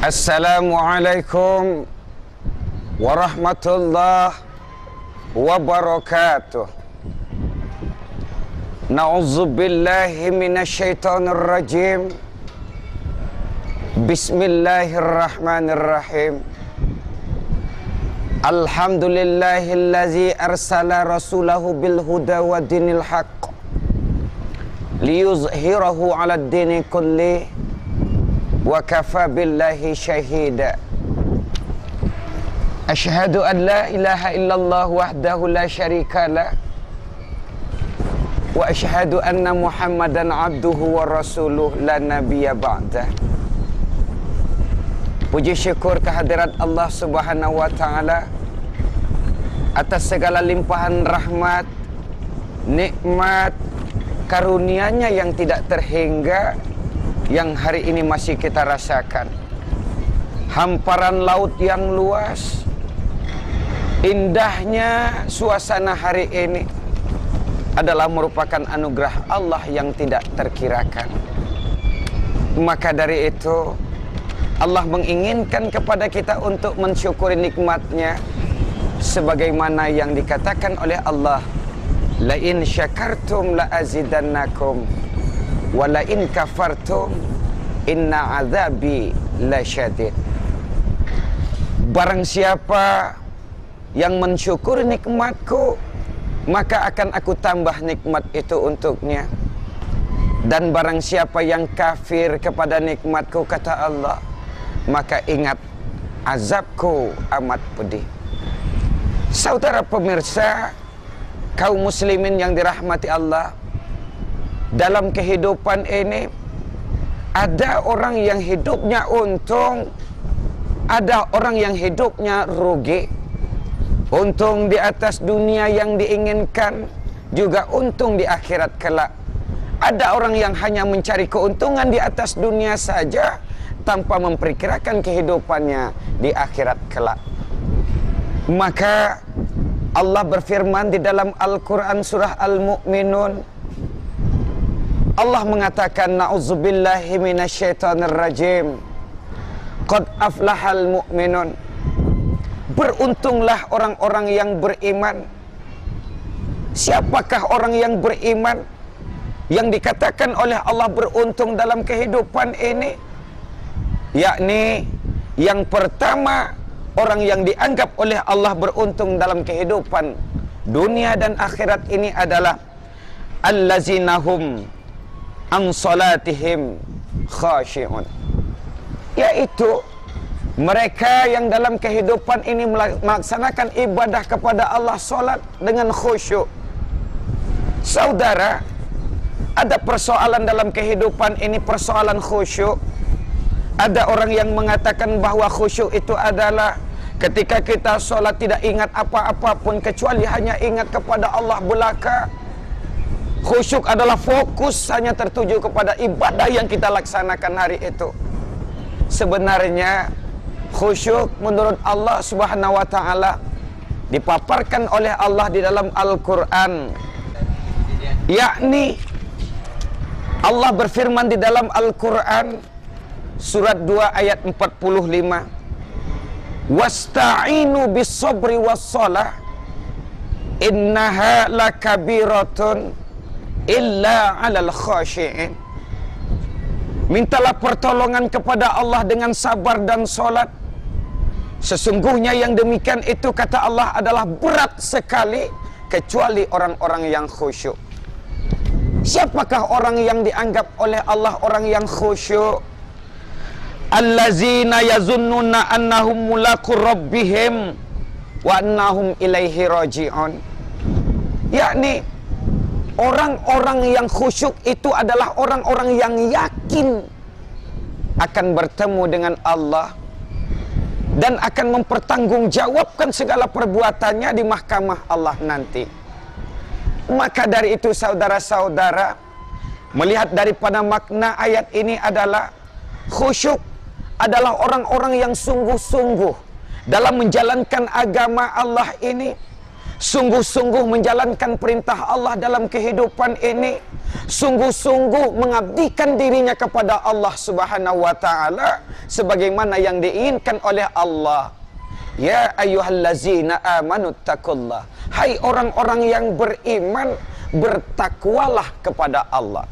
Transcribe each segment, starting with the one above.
Assalamualaikum warahmatullahi wabarakatuh. Na'udzubillahi minasyaitonir rajim. Bismillahirrahmanirrahim. Alhamdulillahillazi arsala rasulahu bil huda wa dinil haqq liyuzhirahu 'alad dini kulli wa kafa billahi syahida. Asyhadu an la ilaha illallah wahdahu la syarika lah wa asyhadu anna Muhammadan abduhu wa rasuluh la nabiyya ba'dah. Puji syukur kehadirat Allah Subhanahu wa taala atas segala limpahan rahmat, nikmat, karunia-Nya yang tidak terhingga yang hari ini masih kita rasakan. Hamparan laut yang luas, indahnya suasana hari ini adalah merupakan anugerah Allah yang tidak terkirakan. Maka dari itu Allah menginginkan kepada kita untuk mensyukuri nikmat-Nya sebagaimana yang dikatakan oleh Allah, la in syakartum la azidannakum wa la in kafartum inna azabi lasyadid. Barang siapa yang mensyukuri nikmatku, maka akan aku tambah nikmat itu untuknya. Dan barang siapa yang kafir kepada nikmatku, kata Allah, maka ingat azabku amat pedih. Saudara pemirsa, kaum muslimin yang dirahmati Allah, dalam kehidupan ini ada orang yang hidupnya untung, ada orang yang hidupnya rugi. Untung di atas dunia yang diinginkan, juga untung di akhirat kelak. Ada orang yang hanya mencari keuntungan di atas dunia saja tanpa memperkirakan kehidupannya di akhirat kelak. Maka Allah berfirman di dalam Al-Quran surah Al-Mu'minun, Allah mengatakan, na'udzubillahi minasyaitonir rajim, qad aflahal mu'minun. Beruntunglah orang-orang yang beriman. Siapakah orang yang beriman yang dikatakan oleh Allah beruntung dalam kehidupan ini? Yakni yang pertama, orang yang dianggap oleh Allah beruntung dalam kehidupan dunia dan akhirat ini adalah allazinahum an salatihim khashi'un, yaitu mereka yang dalam kehidupan ini melaksanakan ibadah kepada Allah, salat dengan khusyuk. Saudara, ada persoalan dalam kehidupan ini, persoalan khusyuk. Ada orang yang mengatakan bahwa khusyuk itu adalah ketika kita sholat tidak ingat apa-apa pun kecuali hanya ingat kepada Allah belaka. Khusyuk adalah fokus hanya tertuju kepada ibadah yang kita laksanakan hari itu. Sebenarnya khusyuk menurut Allah Subhanahu wa taala dipaparkan oleh Allah di dalam Al-Qur'an. Yakni Allah berfirman di dalam Al-Qur'an surat 2 ayat 45, wasta'inu bis-sabri was-shalah innaha lakabiratun illa 'alal khashi'in. Mintalah pertolongan kepada Allah dengan sabar dan salat. Sesungguhnya yang demikian itu, kata Allah, adalah berat sekali kecuali orang-orang yang khusyuk. Siapakah orang yang dianggap oleh Allah orang yang khusyuk? Allazina yazunnuna annahum mulaqu rabbihim wa annahum ilaihi raji'un. Yakni orang-orang yang khusyuk itu adalah orang-orang yang yakin akan bertemu dengan Allah dan akan mempertanggungjawabkan segala perbuatannya di mahkamah Allah nanti. Maka dari itu saudara-saudara, melihat daripada makna ayat ini adalah khusyuk adalah orang-orang yang sungguh-sungguh dalam menjalankan agama Allah ini, sungguh-sungguh menjalankan perintah Allah dalam kehidupan ini, sungguh-sungguh mengabdikan dirinya kepada Allah Subhanahu wa taala sebagaimana yang diinginkan oleh Allah. Ya ayyuhallazina amanu taqullah. Hai orang-orang yang beriman, bertakwalah kepada Allah.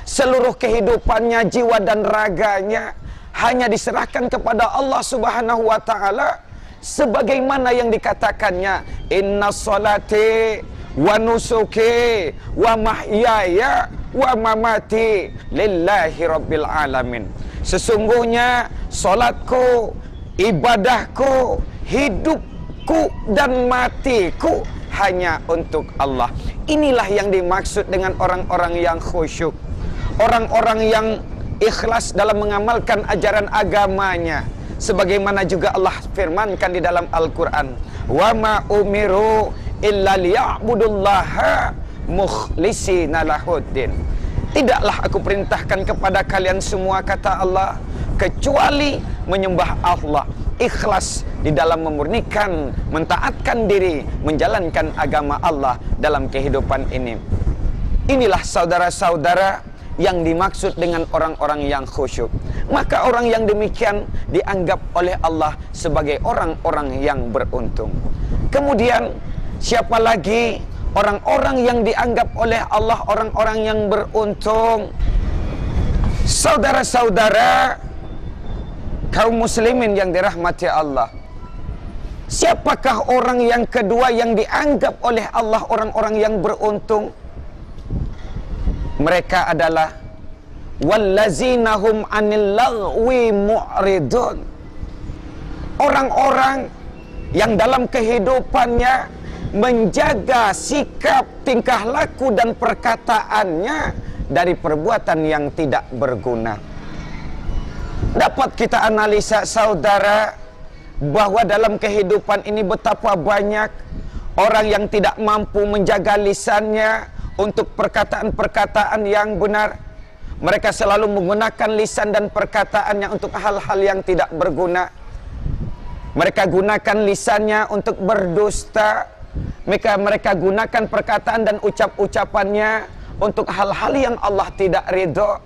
Seluruh kehidupannya, jiwa dan raganya hanya diserahkan kepada Allah Subhanahu wa taala sebagaimana yang dikatakannya, inna salati wa nusuki wa mahyaya wa mamati lillahi rabbil alamin. Sesungguhnya salatku, ibadahku, hidupku dan matiku hanya untuk Allah. Inilah yang dimaksud dengan orang-orang yang khusyuk, orang-orang yang ikhlas dalam mengamalkan ajaran agamanya. Sebagaimana juga Allah firmankan di dalam Al-Quran, wa ma umiru illa liya'budullaha mukhlishina lahuddin. Tidaklah aku perintahkan kepada kalian semua, kata Allah, kecuali menyembah Allah, ikhlas di dalam memurnikan, mentaatkan diri, menjalankan agama Allah dalam kehidupan ini. Inilah saudara-saudara yang dimaksud dengan orang-orang yang khusyuk. Maka orang yang demikian dianggap oleh Allah sebagai orang-orang yang beruntung. Kemudian siapa lagi orang-orang yang dianggap oleh Allah orang-orang yang beruntung? Saudara-saudara kaum muslimin yang dirahmati Allah, siapakah orang yang kedua yang dianggap oleh Allah orang-orang yang beruntung? Mereka adalah wallazina hum 'anil lagwi mu'ridun. Orang-orang yang dalam kehidupannya menjaga sikap, tingkah laku dan perkataannya dari perbuatan yang tidak berguna. Dapat kita analisa, saudara, bahwa dalam kehidupan ini betapa banyak orang yang tidak mampu menjaga lisannya untuk perkataan-perkataan yang benar. Mereka selalu menggunakan lisan dan perkataannya untuk hal-hal yang tidak berguna. Mereka gunakan lisannya untuk berdusta. Mereka gunakan perkataan dan ucap-ucapannya untuk hal-hal yang Allah tidak ridho.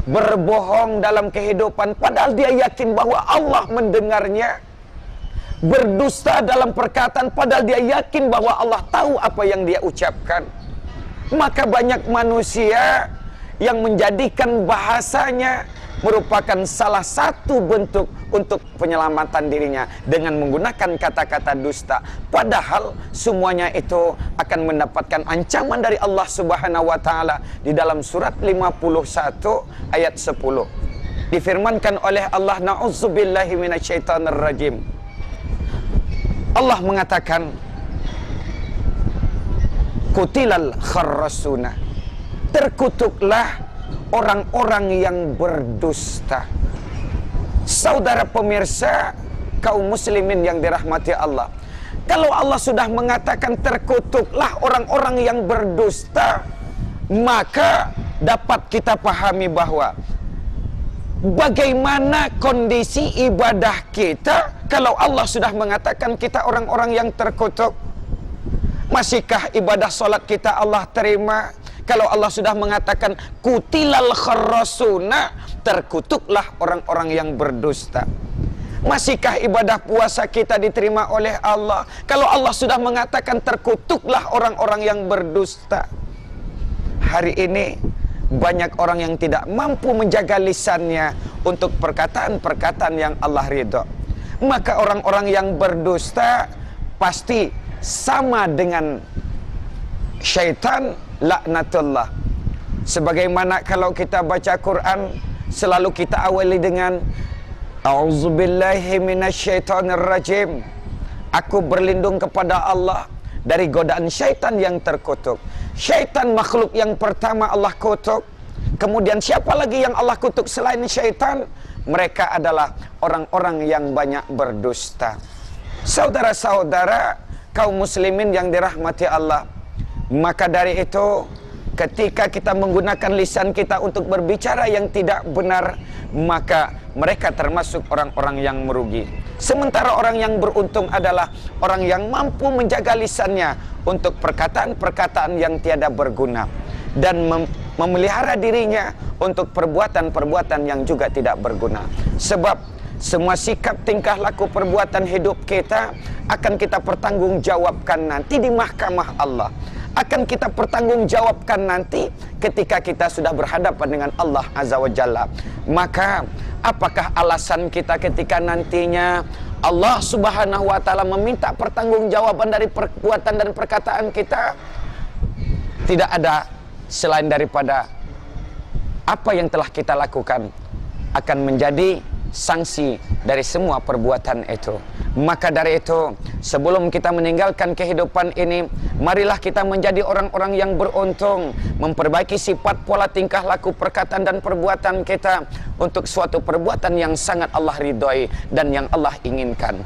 Berbohong dalam kehidupan padahal dia yakin bahwa Allah mendengarnya. Berdusta dalam perkataan padahal dia yakin bahwa Allah tahu apa yang dia ucapkan. Maka banyak manusia yang menjadikan bahasanya merupakan salah satu bentuk untuk penyelamatan dirinya dengan menggunakan kata-kata dusta. Padahal semuanya itu akan mendapatkan ancaman dari Allah Subhanahu wa taala di dalam surat 51 ayat 10. Difirmankan oleh Allah, na'udzubillahi minasyaitonir rajim. Allah mengatakan, kutilal kharrasuna. Terkutuklah orang-orang yang berdusta. Saudara pemirsa, kaum muslimin yang dirahmati Allah, kalau Allah sudah mengatakan terkutuklah orang-orang yang berdusta, maka dapat kita pahami bahwa bagaimana kondisi ibadah kita kalau Allah sudah mengatakan kita orang-orang yang terkutuk. Masihkah ibadah solat kita Allah terima kalau Allah sudah mengatakan kutilal kharrasuna, terkutuklah orang-orang yang berdusta? Masihkah ibadah puasa kita diterima oleh Allah kalau Allah sudah mengatakan terkutuklah orang-orang yang berdusta? Hari ini banyak orang yang tidak mampu menjaga lisannya untuk perkataan-perkataan yang Allah ridho. Maka orang-orang yang berdusta pasti sama dengan syaitan laknatullah. Sebagaimana kalau kita baca Quran selalu kita awali dengan a'udzubillahi minasyaitonir rajim. Aku berlindung kepada Allah dari godaan syaitan yang terkutuk. Syaitan makhluk yang pertama Allah kutuk. Kemudian siapa lagi yang Allah kutuk selain syaitan? Mereka adalah orang-orang yang banyak berdusta. Saudara-saudara kaum muslimin yang dirahmati Allah, maka dari itu ketika kita menggunakan lisan kita untuk berbicara yang tidak benar, maka mereka termasuk orang-orang yang merugi. Sementara orang yang beruntung adalah orang yang mampu menjaga lisannya untuk perkataan-perkataan yang tiada berguna, dan memelihara dirinya untuk perbuatan-perbuatan yang juga tidak berguna. Sebab semua sikap, tingkah laku, perbuatan hidup kita akan kita pertanggungjawabkan nanti di mahkamah Allah. Akan kita pertanggungjawabkan nanti ketika kita sudah berhadapan dengan Allah Azza wa Jalla. Maka apakah alasan kita ketika nantinya Allah Subhanahu wa Ta'ala meminta pertanggungjawaban dari perbuatan dan perkataan kita? Tidak ada selain daripada apa yang telah kita lakukan akan menjadi sanksi dari semua perbuatan itu. Maka dari itu, sebelum kita meninggalkan kehidupan ini, marilah kita menjadi orang-orang yang beruntung, memperbaiki sifat, pola tingkah laku, perkataan dan perbuatan kita untuk suatu perbuatan yang sangat Allah ridhoi dan yang Allah inginkan.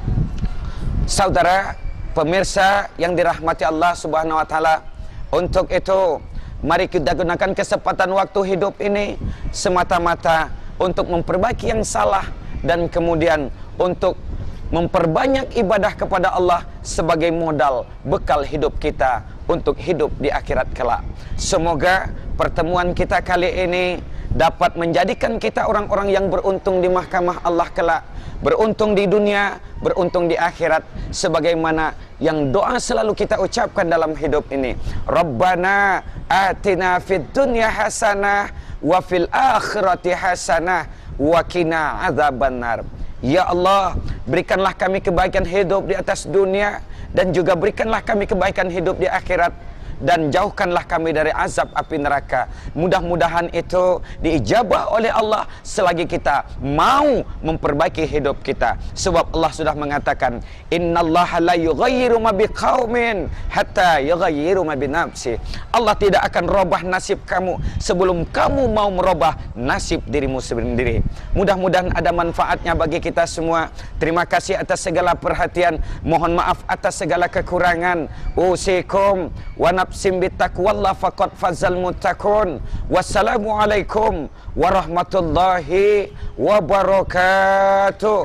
Saudara pemirsa yang dirahmati Allah Subhanahu wa Ta'ala, untuk itu mari kita gunakan kesempatan waktu hidup ini semata-mata untuk memperbaiki yang salah, dan kemudian untuk memperbanyak ibadah kepada Allah sebagai modal bekal hidup kita untuk hidup di akhirat kelak. Semoga pertemuan kita kali ini dapat menjadikan kita orang-orang yang beruntung di mahkamah Allah kelak, beruntung di dunia, beruntung di akhirat, sebagaimana yang doa selalu kita ucapkan dalam hidup ini. Rabbana atina fid dunya hasanah wa fil akhirati hasanah wa qina adzabannar. Ya Allah, berikanlah kami kebaikan hidup di atas dunia, dan juga berikanlah kami kebaikan hidup di akhirat, dan jauhkanlah kami dari azab api neraka. Mudah-mudahan itu diijabah oleh Allah selagi kita mau memperbaiki hidup kita. Sebab Allah sudah mengatakan, innallaha la yughayyiru ma biqaumin hatta yughayyiru ma binafsi. Allah tidak akan robah nasib kamu sebelum kamu mau merubah nasib dirimu sendiri. Mudah-mudahan ada manfaatnya bagi kita semua. Terima kasih atas segala perhatian. Mohon maaf atas segala kekurangan. Usikum wa nafsim bittaqwallah faqad fazal muttaqun. Wassalamualaikum warahmatullahi wabarakatuh.